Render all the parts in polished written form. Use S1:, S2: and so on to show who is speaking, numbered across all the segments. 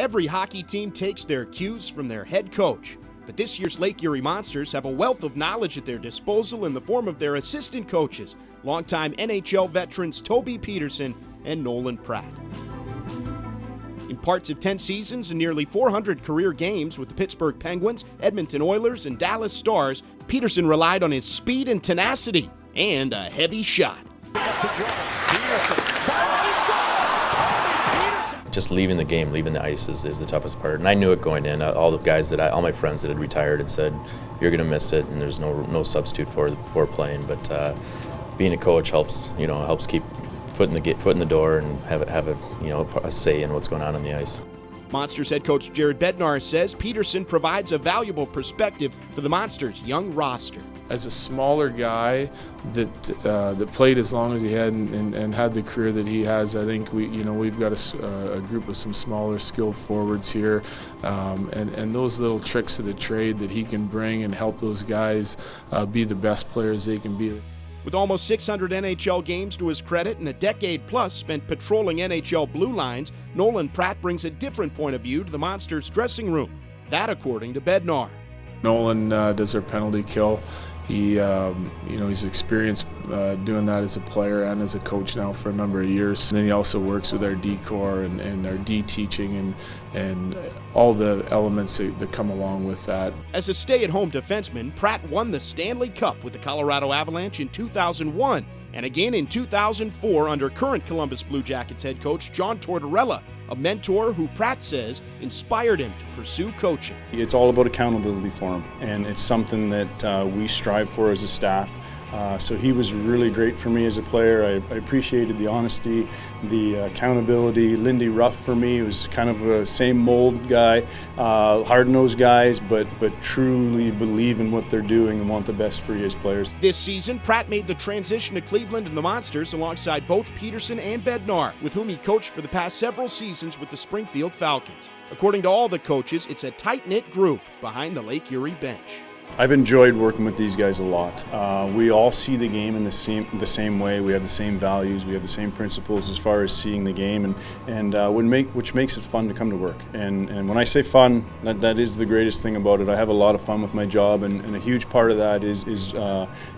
S1: Every hockey team takes their cues from their head coach. But this year's Lake Erie Monsters have a wealth of knowledge at their disposal in the form of their assistant coaches, longtime NHL veterans Toby Petersen and Nolan Pratt. In parts of 10 seasons and nearly 400 career games with the Pittsburgh Penguins, Edmonton Oilers, and Dallas Stars, Petersen relied on his speed and tenacity and a heavy shot.
S2: Just leaving the game, leaving the ice is the toughest part, and I knew it going in. All my friends that had retired had said, "You're going to miss it," and there's no substitute for playing. But being a coach helps keep foot in the door and have a say in what's going on the ice.
S1: Monsters head coach Jared Bednar says Petersen provides a valuable perspective for the Monsters' young roster.
S3: As a smaller guy that played as long as he had and had the career that he has, I think we've got a group of some smaller skilled forwards here, and those little tricks of the trade that he can bring and help those guys be the best players they can be.
S1: With almost 600 NHL games to his credit and a decade plus spent patrolling NHL blue lines, Nolan Pratt brings a different point of view to the Monsters' dressing room. That according to Bednar.
S3: Nolan does our penalty kill. He's experienced doing that as a player and as a coach now for a number of years. And then he also works with our D-Corps and our D-teaching and all the elements that come along with that.
S1: As a stay-at-home defenseman, Pratt won the Stanley Cup with the Colorado Avalanche in 2001 and again in 2004 under current Columbus Blue Jackets head coach John Tortorella, a mentor who Pratt says inspired him to pursue coaching.
S4: It's all about accountability for him, and it's something that we strive for as a staff. So he was really great for me as a player. I appreciated the honesty, the accountability. Lindy Ruff for me was kind of a same mold guy, hard-nosed guys, but truly believe in what they're doing and want the best for you as players.
S1: This season, Pratt made the transition to Cleveland and the Monsters alongside both Petersen and Bednar, with whom he coached for the past several seasons with the Springfield Falcons. According to all the coaches, it's a tight-knit group behind the Lake Erie bench.
S4: I've enjoyed working with these guys a lot. We all see the game in the same way. We have the same values. We have the same principles as far as seeing the game, which makes it fun to come to work. And when I say fun, that is the greatest thing about it. I have a lot of fun with my job, and a huge part of that is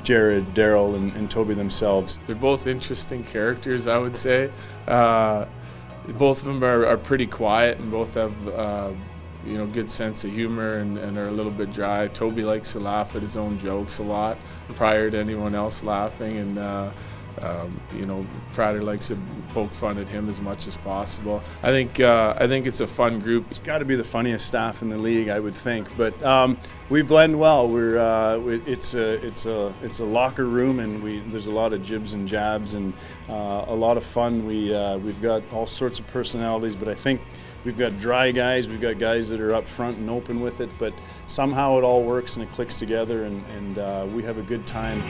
S4: Jared, Daryl, and Toby themselves.
S3: They're both interesting characters, I would say. Both of them are pretty quiet, and both have good sense of humor and are a little bit dry. Toby likes to laugh at his own jokes a lot prior to anyone else laughing, and Pratt likes to poke fun at him as much as possible. I think it's a fun group.
S4: It's got to be the funniest staff in the league, I would think. But we blend well. It's a locker room, and there's a lot of jibs and jabs and a lot of fun. We've got all sorts of personalities, but I think we've got dry guys, we've got guys that are up front and open with it, but somehow it all works and it clicks together, and we have a good time.